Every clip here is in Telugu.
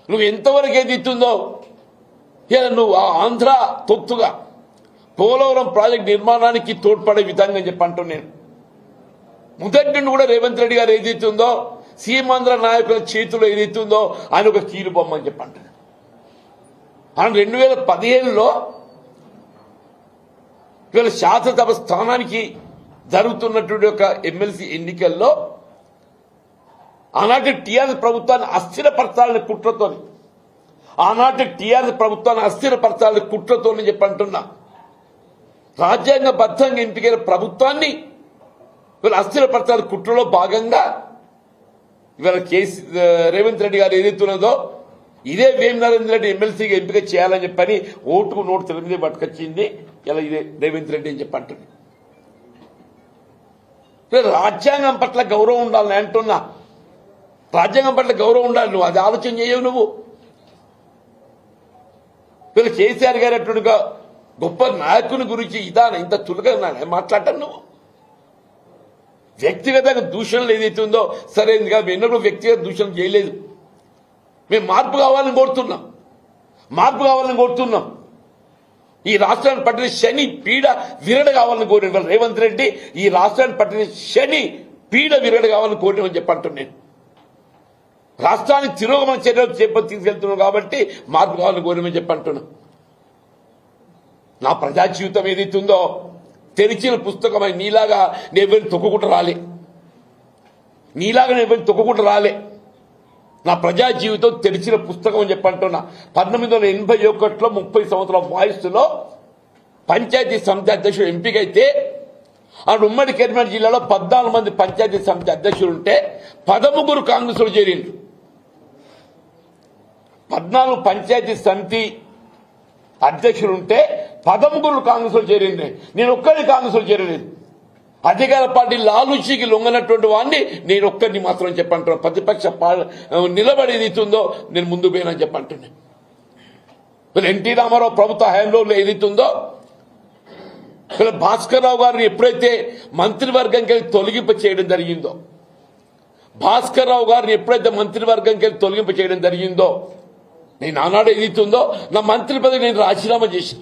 నువ్వు ఎంతవరకు ఏదిస్తుందో ఇలా నువ్వు ఆంధ్ర తొత్తుగా పోలవరం ప్రాజెక్ట్ నిర్మాణానికి తోడ్పడే విధంగా చెప్పంటూ నేను మొదటి నుండి కూడా రేవంత్ రెడ్డి గారు ఏదైతుందో సీమాంధ్ర నాయకుల చేతిలో ఏదైతుందో ఆయన ఒక కీలు బొమ్మ అని చెప్పంటాడు. ఆయన 2015లో ఇవాళ శాసనసభ స్థానానికి జరుగుతున్నటువంటి ఒక ఎమ్మెల్సీ ఎన్నికల్లో ఆనాటి టీఆర్ఎస్ ప్రభుత్వాన్ని అస్థిరపరచాలని కుట్రతో చెప్పంటున్నా రాజ్యాంగబద్ధంగా ఎంపికైన ప్రభుత్వాన్ని ఇవాళ అస్థిరపరచాలని కుట్రలో భాగంగా ఇవాళ రేవంత్ రెడ్డి గారు ఏదైతున్నదో ఇదే వేమనరేంద్ర రెడ్డి ఎమ్మెల్సీగా ఎంపిక చేయాలని చెప్పని ఓటుకు నోటు 9 పట్టుకొచ్చింది ఇలా ఇదే రేవంత్ రెడ్డి అని చెప్పంటుంది. రాజ్యాంగం పట్ల గౌరవం ఉండాలని అంటున్నా. రాజ్యాంగం పట్ల గౌరవం ఉండాలి. నువ్వు అది ఆలోచన చేయవు. నువ్వు వీళ్ళు కేసీఆర్ గారు అట్టుగా గొప్ప నాయకుని గురించి ఇంత చులకన మాట్లాడటం నువ్వు వ్యక్తిగతంగా దూషణలు ఏదైతే ఉందో సరైనదిగా ఎన్నడూ వ్యక్తిగత దూషణ చేయలేదు. మేము మార్పు కావాలని కోరుతున్నాం. ఈ రాష్ట్రాన్ని పట్టిన శని పీడ విరడ కావాలని కోరిన రేవంత్ రెడ్డి ఈ రాష్ట్రాన్ని పట్టిన శని పీడ విరడ కావాలని కోరినని చెప్పంటున్నాను. రాష్ట్రానికి తిరోగమన చర్యలు తీసుకెళ్తున్నాం కాబట్టి మార్పు కావాలని కోరినని చెప్పంటున్నాను. నా ప్రజా జీవితం ఏదైతుందో తెరిచిన పుస్తకమై నీలాగా నేను తొక్కుకుంటూ రాలే. నా ప్రజా జీవితం తెరిచిన పుస్తకం అని చెప్పంటున్నా. 1981లో 30 సంవత్సరాల వయస్సులో పంచాయతీ సమితి అధ్యక్షుడు ఎంపికైతే ఆ ఉమ్మడి కరీంనగర్ జిల్లాలో 14 మంది పంచాయతీ సమితి అధ్యక్షులు ఉంటే 13 కాంగ్రెస్లో చేరిండ్రు. 14 పంచాయతీ సమితి అధ్యక్షులుంటే 13 కాంగ్రెస్లో చేరిండ్రు. నేను ఒక్కరిని కాంగ్రెస్లో చేరలేదు. అధికార పార్టీ లాలూచీకి లొంగనటువంటి వాడిని నేను ఒక్కరిని మాత్రం చెప్పంటున్నా. ప్రతిపక్ష నిలబడేది ఇస్తుందో నేను ముందు పోయినని చెప్పంటున్నాను. ఎన్టీ రామారావు ప్రభుత్వ హయాంలో ఏదైతుందో భాస్కర్ రావు గారిని ఎప్పుడైతే మంత్రివర్గంకి తొలగింప చేయడం జరిగిందో నేను ఆనాడు ఏదైతుందో నా మంత్రి పదవికి నేను రాజీనామా చేసిన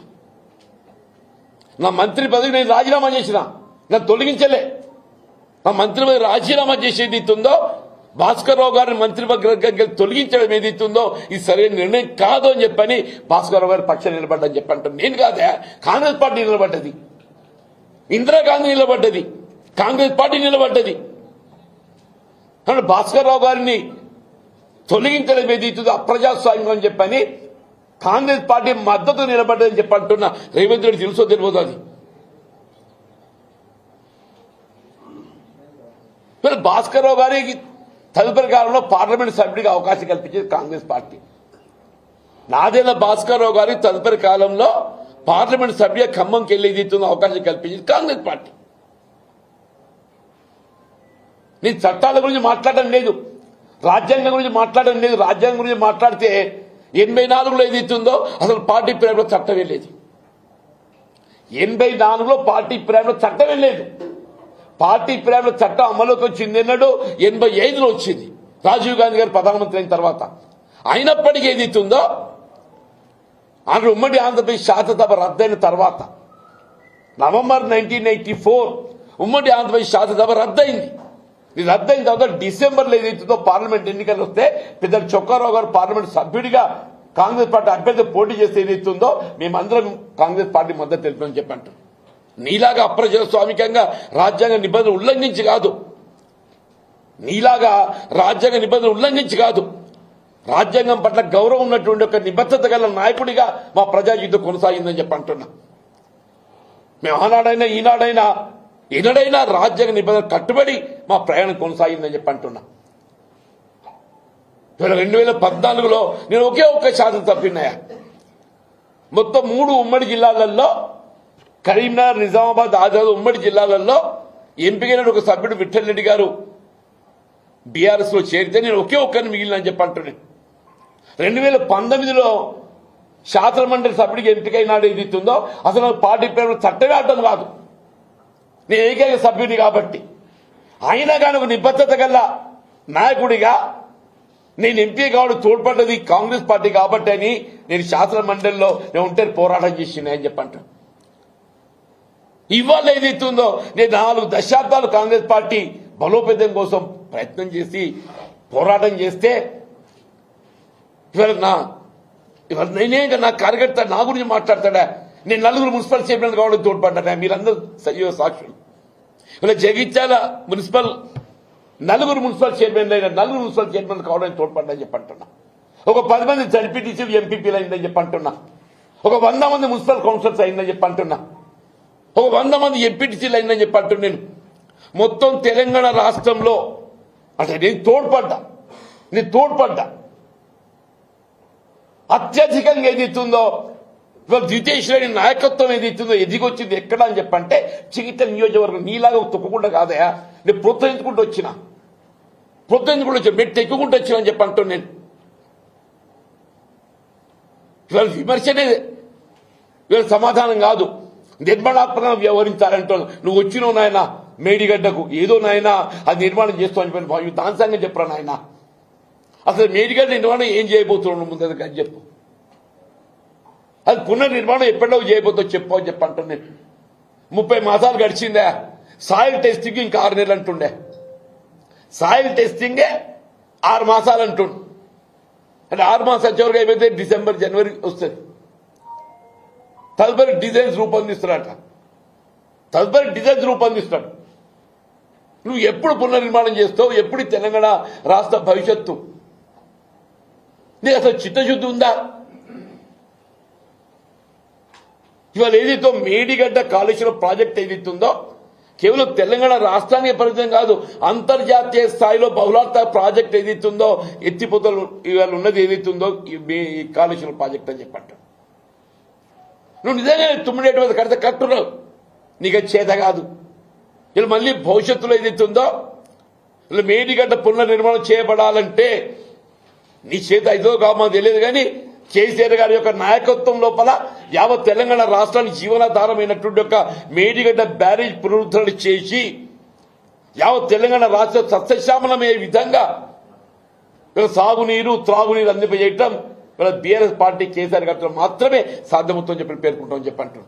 నన్ను తొలగించలే. నా మంత్రి పదవి రాజీనామా చేసేది ఇస్తుందో భాస్కర్ రావు గారిని మంత్రివర్గంకి తొలగించడం ఏదైతుందో ఇది సరైన నిర్ణయం కాదు అని చెప్పని భాస్కర్ రావు గారి పక్షాన్ని నిలబడ్డని చెప్పంటాను. నేను కాదా, కాంగ్రెస్ పార్టీ నిలబడ్డది, ఇందిరాగాంధీ నిలబడ్డది, కాంగ్రెస్ పార్టీ నిలబడ్డది. భాస్కర్ రావు గారిని తొలగించడం ఏదైతుందో అప్రజాస్వామ్యం అని చెప్పని కాంగ్రెస్ పార్టీ మద్దతు నిలబడ్డదని చెప్పంటున్నా. రేవంత్ రెడ్డి తెలుసో తెలియదు. అది భాస్కర్ రావు గారికి తదుపరి కాలంలో పార్లమెంట్ సభ్యుడిగా అవకాశం కల్పించేది కాంగ్రెస్ పార్టీ. నాదేళ్ల భాస్కర్ రావు గారికి తదుపరి కాలంలో పార్లమెంట్ సభ్యుడిగా ఖమ్మంకి వెళ్ళేది అవకాశం కల్పించేది కాంగ్రెస్ పార్టీ. నీ చట్టాల గురించి మాట్లాడడం లేదు, రాజ్యాంగం గురించి మాట్లాడడం లేదు. రాజ్యాంగం గురించి మాట్లాడితే 84లో ఏదైతుందో అసలు పార్టీ ప్రేమలో చట్టమే లేదు. 84లో పార్టీ ప్రేమలో చట్టమే లేదు. పార్టీ ప్రేమలో చట్టం అమలుకి వచ్చింది ఎన్నడూ 85లో వచ్చింది రాజీవ్ గాంధీ గారు ప్రధానమంత్రి అయిన తర్వాత. అయినప్పటికీ ఏదైతుందో ఆయన ఉమ్మడి ఆంధ్రప్రదేశ్ శాసనసభ రద్దయిన తర్వాత నవంబర్ 1984 ఉమ్మడి ఆంధ్రప్రదేశ్ శాసనసభ రద్దయింది. ఇది రద్దయిన తర్వాత డిసెంబర్లో ఏదైతుందో పార్లమెంట్ ఎన్నికలు వస్తే పెద్ద చొక్కారావు గారు పార్లమెంట్ సభ్యుడిగా కాంగ్రెస్ పార్టీ అభ్యర్థి పోటీ చేస్తే ఏదైతుందో మేమందరం కాంగ్రెస్ పార్టీ మద్దతు తెలిపామని చెప్పంటారు. నీలాగా అప్రజాస్వామికంగా రాజ్యాంగ నిబంధనలు ఉల్లంఘించి కాదు, రాజ్యాంగం పట్ల గౌరవం ఉన్నటువంటి ఒక నిబద్ధత గల నాయకుడిగా మా ప్రజా జీవితం కొనసాగిందని చెప్పంటున్నా. మేము ఆనాడైనా ఈనాడైనా ఎన్నడైనా రాజ్యాంగ నిబంధనలు కట్టుబడి మా ప్రయాణం కొనసాగిందని చెప్పంటున్నా. 2014లో నేను ఒకే ఒక్క శాసన తప్పినాయా. మొత్తం 3 ఉమ్మడి జిల్లాలలో కరీంనగర్, నిజామాబాద్, ఆదిలాబాద్ ఉమ్మడి జిల్లాలలో ఎంపికైన ఒక సభ్యుడు విఠల్ రెడ్డి గారు బీఆర్ఎస్ లో చేరితే నేను ఒకే ఒక్కరిని మిగిలినని చెప్పంటున్నాను. 2019లో శాసనమండలి సభ్యుడికి ఎంపికైనాడు ఏదైతుందో అసలు పార్టీ పేరు చట్టమే అడ్డం కాదు, నేను ఏకైక సభ్యుని కాబట్టి. అయినా కానీ ఒక నిబద్ధత గల నాయకుడిగా నేను ఎంపీ కావడం తోడ్పడ్డది కాంగ్రెస్ పార్టీ కాబట్టి అని నేను శాసన మండలిలో నేను ఉంటే పోరాటం చేసిన అని చెప్పంటాను. ఇవాళ ఏదైతుందో నేను 4 దశాబ్దాలు కాంగ్రెస్ పార్టీ బలోపేతం కోసం ప్రయత్నం చేసి పోరాటం చేస్తే ఇవాళ నేనే నా కార్యకర్త నా గురించి మాట్లాడతాడా? నేను 4 మున్సిపల్ చైర్మన్ కావడం తోడ్పడ్డా. మీరందరూ సజీవ సాక్షులు. ఇలా జగిత్యాల మున్సిపల్ 4 మున్సిపల్ చైర్మన్లు అయినా 4 మున్సిపల్ చైర్మన్ కావడానికి తోడ్పడ్డా చెప్పంటున్నా. ఒక 10 మంది జడ్పీటీసీ ఎంపీపీలు అయిందని చెప్పంటున్నా. ఒక 100 మంది మున్సిపల్ కౌన్సిలర్స్ అయిందని చెప్పంటున్నా. ఒక 100 మంది ఎంపీటీసీలు అయిందని చెప్పంటున్నా. నేను మొత్తం తెలంగాణ రాష్ట్రంలో అంటే నేను తోడ్పడ్డా అత్యధికంగా ఏదైతుందో ఇవాళ ద్వితీయ శ్రేణి నాయకత్వం ఏదైతుందో ఎదిగొచ్చింది ఎక్కడ అని చెప్పంటే చికిత్స నియోజకవర్గం. నీలాగా తొక్కకుండా కాదయా, నేను ప్రోత్సహించుకుంటూ వచ్చిన మెట్టు ఎక్కుకుంటూ వచ్చిన అని చెప్పంటాను. నేను ఇవాళ విమర్శనే ఇవాళ సమాధానం కాదు, నిర్మాణాత్మకంగా వ్యవహరించాలంటాను. నువ్వు వచ్చినావు నాయన మేడిగడ్డకు, ఏదో నాయన అది నిర్మాణం చేస్తావు అని చెప్పి దాని సంగతి చెప్పరా నాయన. అసలు మేడిగడ్డ నిర్మాణం ఏం చేయబోతున్నావు ముందు అని చెప్పు. అది పునర్నిర్మాణం ఎప్పటిలో చేయబోతుందో చెప్పు అని చెప్పంటాను. నేను 30 మాసాలు గడిచిందా, సాయిల్ టెస్టింగ్ ఇంకా 6 నెలలు అంటుండే. సాయిల్ టెస్టింగే 6 మాసాలు అంటుండు. అంటే 6 మాసాల చివరికి అయిపోతే డిసెంబర్ జనవరి వస్తుంది. తదుపరి డిజైన్స్ రూపొందిస్తాడు. నువ్వు ఎప్పుడు పునర్నిర్మాణం చేస్తావు? ఎప్పుడు తెలంగాణ రాష్ట్ర భవిష్యత్తు? నీకు అసలు చిత్తశుద్ధి ఉందా? ఇవాళ ఏదైతే మేడిగడ్డ కాళేశ్వరం ప్రాజెక్ట్ ఏదైతుందో కేవలం తెలంగాణ రాష్ట్రానికి పరిమితం కాదు, అంతర్జాతీయ స్థాయిలో బహుళార్థ ప్రాజెక్ట్ ఏదైతుందో ఎత్తిపోతలు ఇవాళ ఉన్నది ఏదైతుందో ఈ కాళేశ్వరం ప్రాజెక్ట్ అని చెప్పంట. నువ్వు నిజంగా 9 మీద కడితే కట్టున్నావు, నీకు చేత కాదు. ఇలా మళ్ళీ భవిష్యత్తులో ఏదైతుందో ఇలా మేడిగడ్డ పునర్నిర్మాణం చేయబడాలంటే నీ చేత ఐదో కామో తెలియదు కానీ కేసీఆర్ గారి యొక్క నాయకత్వం లోపల యావత్ తెలంగాణ రాష్ట్రానికి జీవనాధారమైనటువంటి యొక్క మేడిగడ్డ బ్యారేజ్ పునరుద్ధరణ చేసి యావత్ తెలంగాణ రాష్ట్ర సస్యశ్యామలమయ్యే విధంగా సాగునీరు త్రాగునీరు అందింపజేయటం బీఆర్ఎస్ పార్టీ కేసీఆర్ గారితో మాత్రమే సాధ్యమవుతుందని చెప్పి పేర్కొంటామని చెప్పంటారు.